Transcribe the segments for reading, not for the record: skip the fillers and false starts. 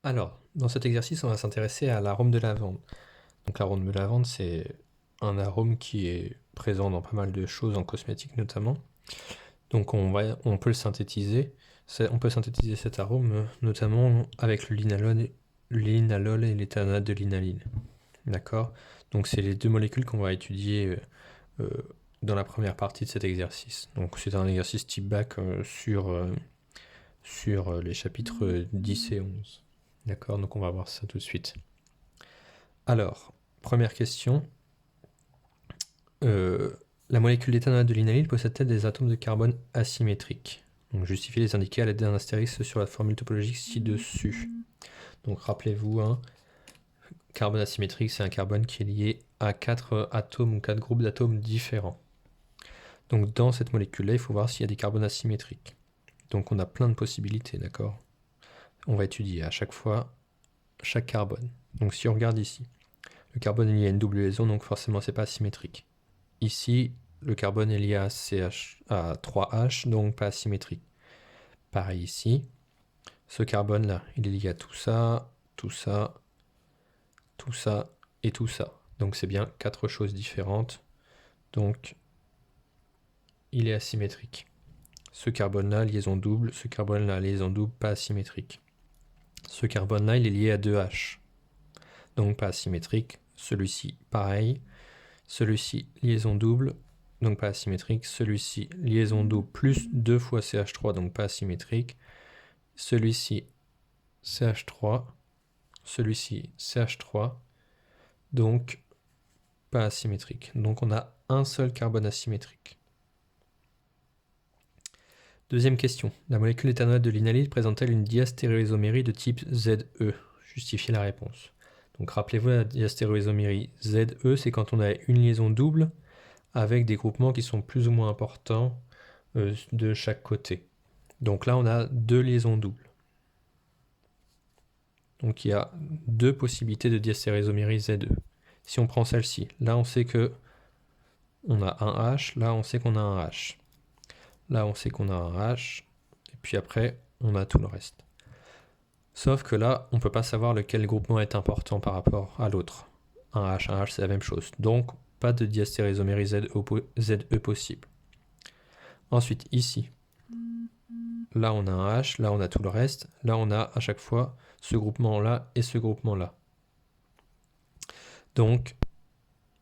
Alors, dans cet exercice, on va s'intéresser à l'arôme de lavande. Donc l'arôme de lavande, c'est un arôme qui est présent dans pas mal de choses, en cosmétique notamment. Donc on peut le synthétiser. On peut synthétiser cet arôme notamment avec le linalol et l'éthanol de linaline. D'accord? Donc c'est les deux molécules qu'on va étudier euh, dans la première partie de cet exercice. Donc c'est un exercice type bac sur les chapitres 10 et 11. D'accord? Donc on va voir ça tout de suite. Alors, première question. La molécule d'éthanol de linalyle possède-t-elle des atomes de carbone asymétriques? Donc justifiez les indiquer à l'aide d'un astérisque sur la formule topologique ci-dessus. Donc rappelez-vous, hein, carbone asymétrique, c'est un carbone qui est lié à 4 atomes ou 4 groupes d'atomes différents. Donc dans cette molécule-là, il faut voir s'il y a des carbones asymétriques. Donc on a plein de possibilités, d'accord? On va étudier à chaque fois chaque carbone. Donc si on regarde ici, le carbone est lié à une double liaison, donc forcément c'est pas asymétrique. Ici, le carbone est lié à 3H, donc pas asymétrique. Pareil ici, ce carbone-là, il est lié à tout ça, tout ça, tout ça et tout ça. Donc c'est bien 4 choses différentes. Donc il est asymétrique. Ce carbone-là, liaison double, ce carbone-là, liaison double, pas asymétrique. Ce carbone-là, il est lié à 2H, donc pas asymétrique. Celui-ci, pareil. Celui-ci, liaison double, donc pas asymétrique. Celui-ci, liaison double plus 2 fois CH3, donc pas asymétrique. Celui-ci, CH3. Celui-ci, CH3, donc pas asymétrique. Donc on a un seul carbone asymétrique. Deuxième question. La molécule d'éthanol de linalyle présente-t-elle une diastéréoisomérie de type ZE? Justifiez la réponse. Donc rappelez-vous, la diastéréoisomérie ZE, c'est quand on a une liaison double avec des groupements qui sont plus ou moins importants de chaque côté. Donc là, on a deux liaisons doubles. Donc il y a deux possibilités de diastéréoisomérie ZE. Si on prend celle-ci, là on sait que on a un H, là on sait qu'on a un H. Là on sait qu'on a un H, et puis après on a tout le reste. Sauf que là, on ne peut pas savoir lequel groupement est important par rapport à l'autre. Un H, c'est la même chose. Donc, pas de diastéréosomérie ZE possible. Ensuite, ici, là on a un H, là on a tout le reste, là on a à chaque fois ce groupement-là et ce groupement-là. Donc,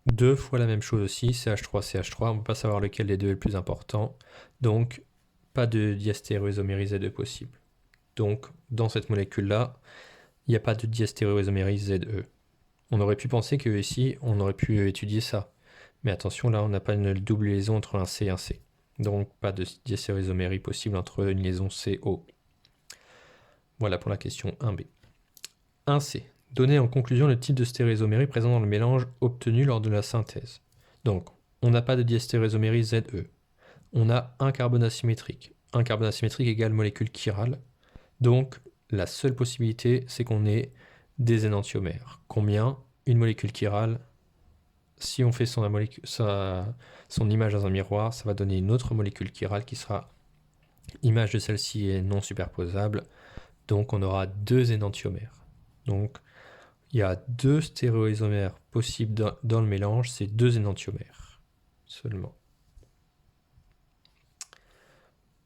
deux fois la même chose aussi, CH3, CH3, on ne peut pas savoir lequel des deux est le plus important. Donc, pas de diastéréosomérie ZE possible. Donc, dans cette molécule-là, il n'y a pas de diastéréosomérie ZE. On aurait pu penser que ici, on aurait pu étudier ça. Mais attention, là, on n'a pas une double liaison entre un C et un C. Donc, pas de diastéréosomérie possible entre une liaison CO. Voilà pour la question 1B. 1C. Donnez en conclusion le type de stéréosomérie présent dans le mélange obtenu lors de la synthèse. Donc, on n'a pas de diastéréosomérie ZE. On a un carbone asymétrique. Un carbone asymétrique égale molécule chirale. Donc, la seule possibilité, c'est qu'on ait des énantiomères. Combien? Une molécule chirale. Si on fait son image dans un miroir, ça va donner une autre molécule chirale qui sera image de celle-ci est non superposable. Donc, on aura deux énantiomères. Donc, il y a deux stéréoisomères possibles dans le mélange, c'est deux énantiomères seulement.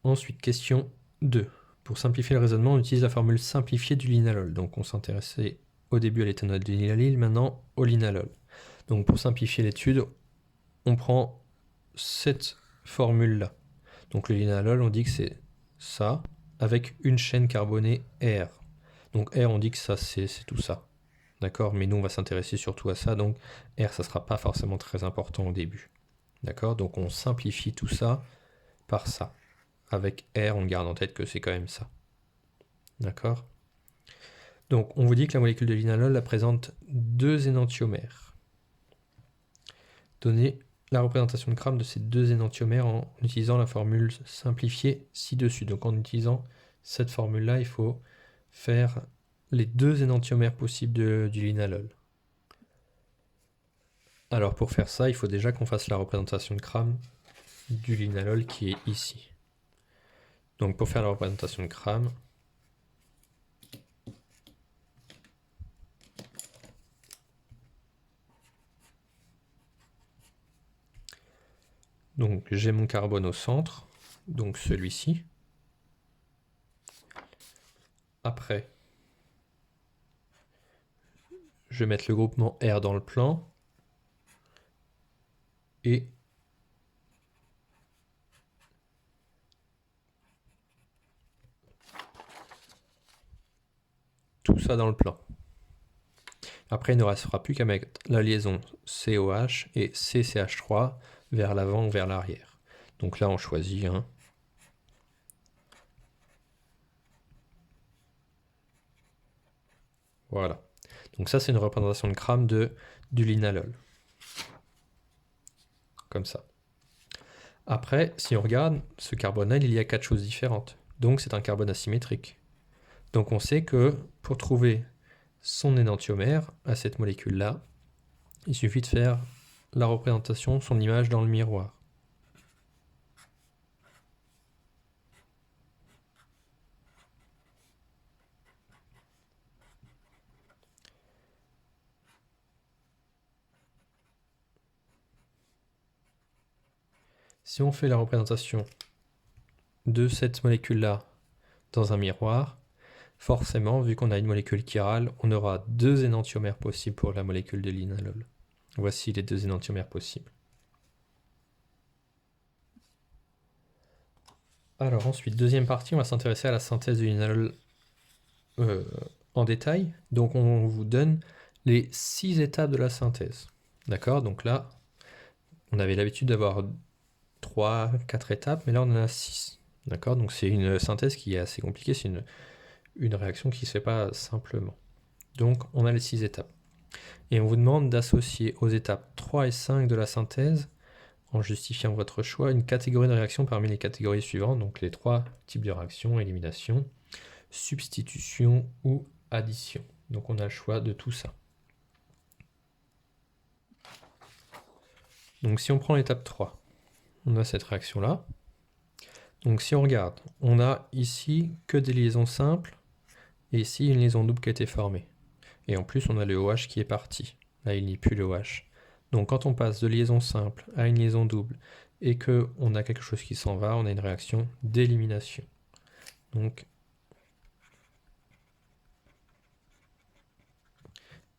Ensuite, question 2. Pour simplifier le raisonnement, on utilise la formule simplifiée du linalol. Donc on s'intéressait au début à l'éthanol de linalyle, maintenant au linalol. Donc pour simplifier l'étude, on prend cette formule-là. Donc le linalol, on dit que c'est ça, avec une chaîne carbonée R. Donc R, on dit que ça, c'est tout ça. D'accord? Mais nous, on va s'intéresser surtout à ça. Donc R, ça ne sera pas forcément très important au début. D'accord? Donc on simplifie tout ça par ça. Avec R, on garde en tête que c'est quand même ça. D'accord? Donc on vous dit que la molécule de linalol présente deux énantiomères. Donnez la représentation de Kram de ces deux énantiomères en utilisant la formule simplifiée ci-dessus. Donc en utilisant cette formule-là, il faut faire les deux énantiomères possibles du linalol. Alors pour faire ça, il faut déjà qu'on fasse la représentation de Kram du linalol qui est ici. Donc pour faire la représentation de Kram, Donc j'ai mon carbone au centre, donc celui-ci. Après, je vais mettre le groupement R dans le plan. Et tout ça dans le plan. Après, il ne restera plus qu'à mettre la liaison COH et CCH3 vers l'avant ou vers l'arrière. Donc là, on choisit un. Voilà. Donc ça, c'est une représentation de crame du linalol. Comme ça. Après, si on regarde, ce carbonyle, il y a 4 choses différentes. Donc c'est un carbone asymétrique. Donc on sait que pour trouver son énantiomère à cette molécule-là, il suffit de faire la représentation, son image dans le miroir. Si on fait la représentation de cette molécule-là dans un miroir, forcément, vu qu'on a une molécule chirale, on aura 2 énantiomères possibles pour la molécule de linalol. Voici les 2 énantiomères possibles. Alors ensuite, deuxième partie, on va s'intéresser à la synthèse du linalol en détail. Donc on vous donne les 6 étapes de la synthèse. D'accord? Donc là, on avait l'habitude d'avoir 3, 4 étapes, mais là on en a 6. D'accord? Donc c'est une synthèse qui est assez compliquée, c'est une réaction qui ne se fait pas simplement. Donc on a les 6 étapes. Et on vous demande d'associer aux étapes 3 et 5 de la synthèse, en justifiant votre choix, une catégorie de réaction parmi les catégories suivantes, donc les 3 types de réactions: élimination, substitution ou addition. Donc on a le choix de tout ça. Donc si on prend l'étape 3, on a cette réaction-là. Donc si on regarde, on a ici que des liaisons simples, et ici une liaison double qui a été formée. Et en plus on a le OH qui est parti. Là il n'y a plus le OH. Donc quand on passe de liaison simple à une liaison double, et qu'on a quelque chose qui s'en va, on a une réaction d'élimination. Donc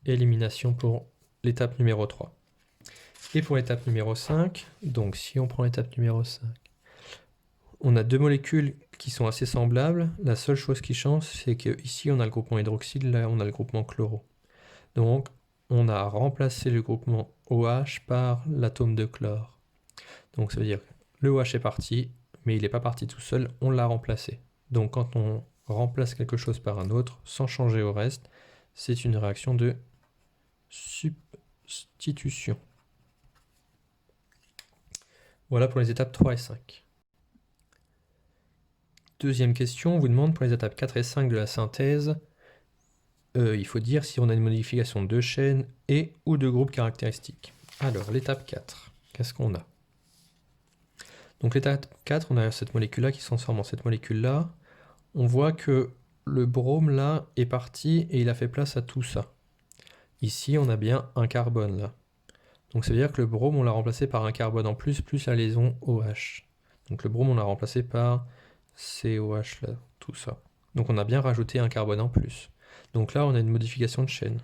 élimination pour l'étape numéro 3. Et pour l'étape numéro 5, donc si on prend l'étape numéro 5, on a 2 molécules qui sont assez semblables. La seule chose qui change, c'est qu'ici on a le groupement hydroxyle, là on a le groupement chloro. Donc on a remplacé le groupement OH par l'atome de chlore. Donc ça veut dire que le OH est parti, mais il n'est pas parti tout seul, on l'a remplacé. Donc quand on remplace quelque chose par un autre, sans changer au reste, c'est une réaction de substitution. Voilà pour les étapes 3 et 5. Deuxième question, on vous demande pour les étapes 4 et 5 de la synthèse, il faut dire si on a une modification de chaîne et ou de groupe caractéristique. Alors, l'étape 4, qu'est-ce qu'on a? Donc l'étape 4, on a cette molécule-là qui se transforme en cette molécule-là. On voit que le brome là est parti et il a fait place à tout ça. Ici, on a bien un carbone là. Donc ça veut dire que le brome, on l'a remplacé par un carbone en plus, plus la liaison OH. Donc le brome, on l'a remplacé par COH là, tout ça. Donc on a bien rajouté un carbone en plus. Donc là, on a une modification de chaîne.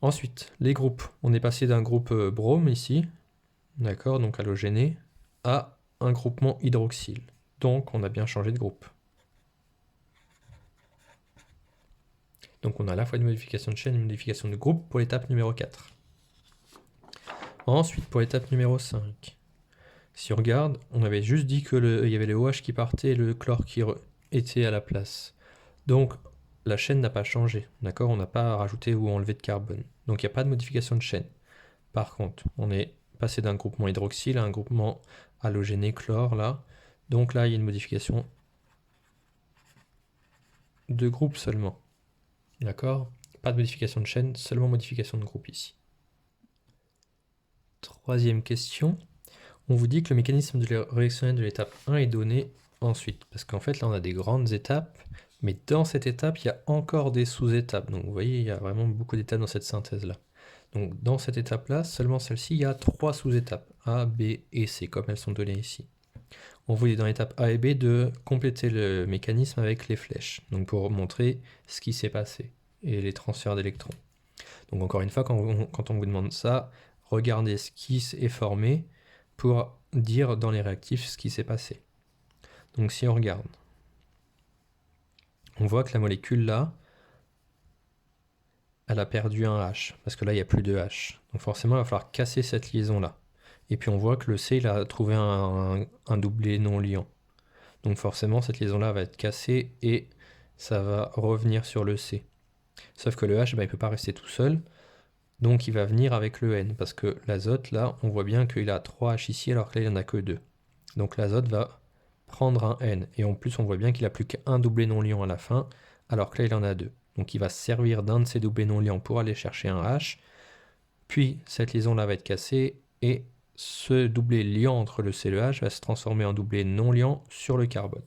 Ensuite, les groupes. On est passé d'un groupe brome ici, d'accord, donc halogéné, à un groupement hydroxyle. Donc on a bien changé de groupe. Donc on a à la fois une modification de chaîne et une modification de groupe pour l'étape numéro 4. Ensuite, pour l'étape numéro 5, si on regarde, on avait juste dit qu'il y avait le OH qui partait et le chlore qui était à la place. Donc la chaîne n'a pas changé, d'accord? On n'a pas rajouté ou enlevé de carbone. Donc il n'y a pas de modification de chaîne. Par contre, on est passé d'un groupement hydroxyle à un groupement halogéné chlore là. Donc là, il y a une modification de groupe seulement. D'accord? Pas de modification de chaîne, seulement modification de groupe ici. Troisième question. On vous dit que le mécanisme de réactionnel de l'étape 1 est donné ensuite. Parce qu'en fait, là, on a des grandes étapes. Mais dans cette étape, il y a encore des sous-étapes. Donc vous voyez, il y a vraiment beaucoup d'étapes dans cette synthèse-là. Donc dans cette étape-là, seulement celle-ci, il y a 3 sous-étapes, A, B et C, comme elles sont données ici. On vous dit dans l'étape A et B de compléter le mécanisme avec les flèches, donc pour montrer ce qui s'est passé et les transferts d'électrons. Donc encore une fois, quand on vous demande ça, regardez ce qui est formé pour dire dans les réactifs ce qui s'est passé. Donc si on regarde, on voit que la molécule là, elle a perdu un H, parce que là il n'y a plus de H. Donc forcément il va falloir casser cette liaison là. Et puis on voit que le C il a trouvé un doublé non liant. Donc forcément cette liaison là va être cassée et ça va revenir sur le C. Sauf que le H, il ne peut pas rester tout seul, donc il va venir avec le N, parce que l'azote là, on voit bien qu'il a 3 H ici alors que là il n'y en a que 2. Donc l'azote va prendre un N, et en plus on voit bien qu'il n'a plus qu'un doublé non liant à la fin, alors que là il en a 2. Donc il va se servir d'un de ces doublés non liants pour aller chercher un H, puis cette liaison-là va être cassée, et ce doublé liant entre le C et le H va se transformer en doublé non liant sur le carbone.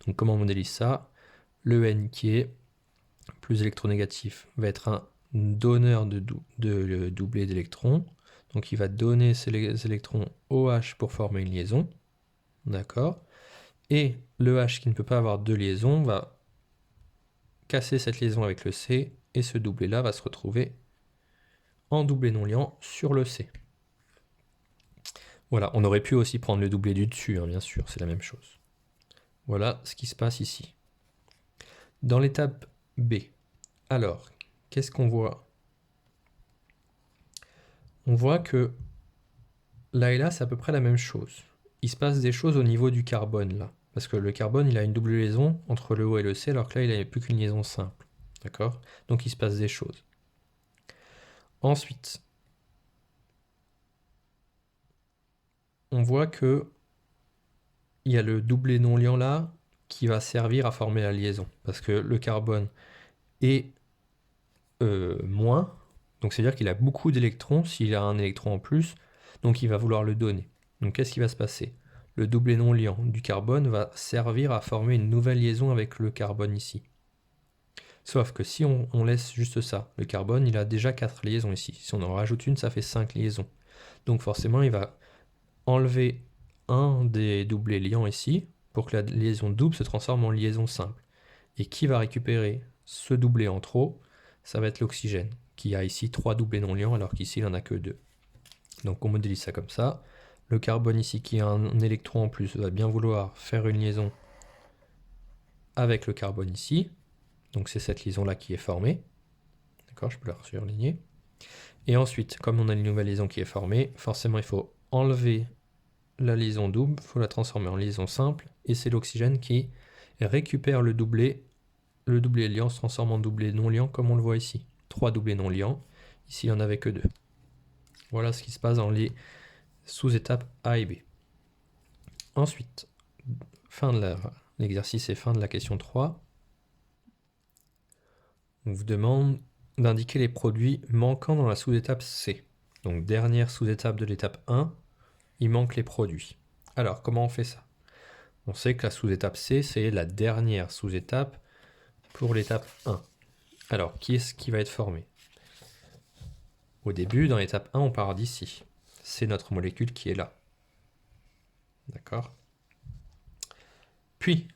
Donc comment on modélise ça? Le N qui est plus électronégatif va être un donneur de doublé d'électrons. Donc il va donner ces électrons au H pour former une liaison. D'accord? Et le H qui ne peut pas avoir de liaison va casser cette liaison avec le C, et ce doublé-là va se retrouver en doublé non liant sur le C. Voilà, on aurait pu aussi prendre le doublé du dessus, hein, bien sûr, c'est la même chose. Voilà ce qui se passe ici. Dans l'étape B, alors, qu'est-ce qu'on voit? On voit que là et là, c'est à peu près la même chose. Il se passe des choses au niveau du carbone, là. Parce que le carbone, il a une double liaison entre le O et le C, alors que là, il n'a plus qu'une liaison simple. D'accord? Donc, il se passe des choses. Ensuite, on voit que il y a le doublé non liant là qui va servir à former la liaison. Parce que le carbone est moins, donc c'est-à-dire qu'il a beaucoup d'électrons. S'il a un électron en plus, donc il va vouloir le donner. Donc qu'est-ce qui va se passer? Le doublé non liant du carbone va servir à former une nouvelle liaison avec le carbone ici. Sauf que si on laisse juste ça, le carbone, il a déjà 4 liaisons ici. Si on en rajoute une, ça fait 5 liaisons. Donc forcément, il va enlever un des doublés liants ici pour que la liaison double se transforme en liaison simple. Et qui va récupérer ce doublé en trop? Ça va être l'oxygène, qui a ici 3 doublés non liants alors qu'ici il n'en a que 2. Donc on modélise ça comme ça. Le carbone ici qui a un électron en plus va bien vouloir faire une liaison avec le carbone ici. Donc c'est cette liaison là qui est formée. D'accord, je peux la surligner. Et ensuite, comme on a une nouvelle liaison qui est formée, forcément il faut enlever la liaison double, il faut la transformer en liaison simple, et c'est l'oxygène qui récupère le doublé liant se transforme en doublé non liant comme on le voit ici. 3 doublés non liants, ici il n'y en avait que 2. Voilà ce qui se passe dans les sous-étapes A et B. Ensuite, fin de l'exercice et fin de la question 3. On vous demande d'indiquer les produits manquants dans la sous-étape C. Donc dernière sous-étape de l'étape 1, il manque les produits. Alors comment on fait ça? On sait que la sous-étape C, c'est la dernière sous-étape pour l'étape 1. Alors, qui est-ce qui va être formé? Au début, dans l'étape 1, on part d'ici. C'est notre molécule qui est là. D'accord? Puis,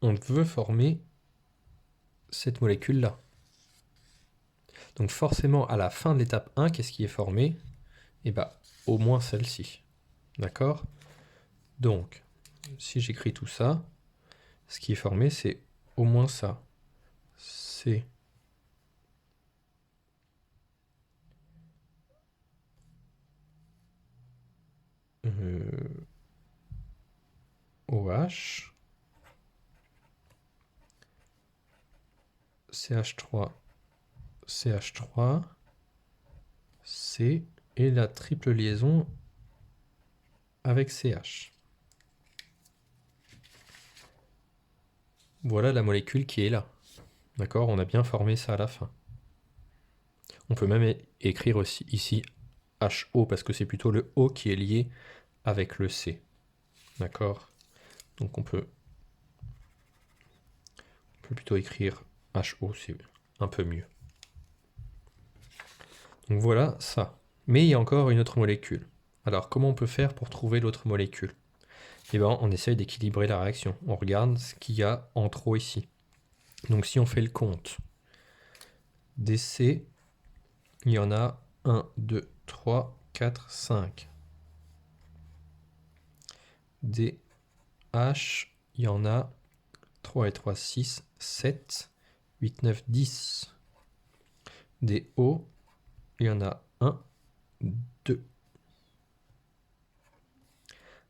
on veut former cette molécule-là. Donc forcément, à la fin de l'étape 1, qu'est-ce qui est formé? Eh bien, au moins celle-ci. D'accord? Donc, si j'écris tout ça, ce qui est formé, c'est au moins ça. C'est OH, CH3, CH3, C, et la triple liaison avec CH. Voilà la molécule qui est là. D'accord? On a bien formé ça à la fin. On peut même écrire aussi ici HO parce que c'est plutôt le O qui est lié avec le C. D'accord? Donc on peut plutôt écrire HO, c'est un peu mieux. Donc voilà ça. Mais il y a encore une autre molécule. Alors comment on peut faire pour trouver l'autre molécule? Eh bien, on essaye d'équilibrer la réaction. On regarde ce qu'il y a en trop ici. Donc si on fait le compte, DC, il y en a 1, 2, 3, 4, 5. DH, il y en a 3 et 3, 6, 7, 8, 9, 10. DO, il y en a 1, 2.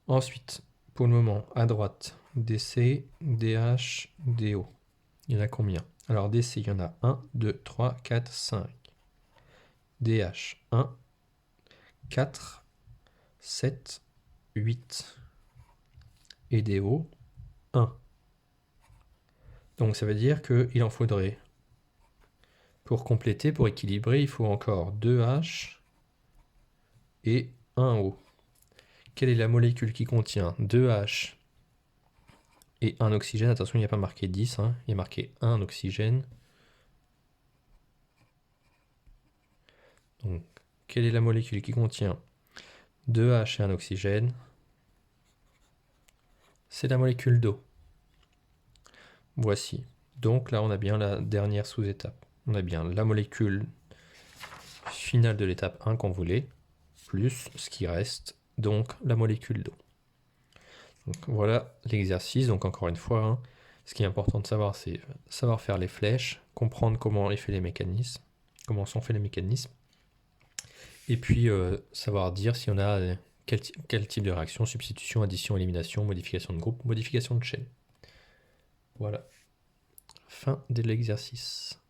Ensuite, pour le moment, à droite, DC, DH, DO. Il y en a combien? Alors DC, il y en a 1, 2, 3, 4, 5. DH, 1, 4, 7, 8. Et DO, 1. Donc ça veut dire qu'il en faudrait, pour compléter, pour équilibrer, il faut encore 2H et 1O. Quelle est la molécule qui contient 2H et 1 oxygène? Attention, il n'y a pas marqué 10, hein, il y a marqué 1 oxygène. Donc, quelle est la molécule qui contient 2H et 1 oxygène? C'est la molécule d'eau. Voici. Donc là, on a bien la dernière sous-étape. On a bien la molécule finale de l'étape 1 qu'on voulait, plus ce qui reste, donc la molécule d'eau. Donc voilà l'exercice. Donc encore une fois, hein, ce qui est important de savoir, c'est savoir faire les flèches, comprendre comment sont faits les mécanismes, et puis savoir dire si on a quel type de réaction, substitution, addition, élimination, modification de groupe, modification de chaîne. Voilà. Fin de l'exercice.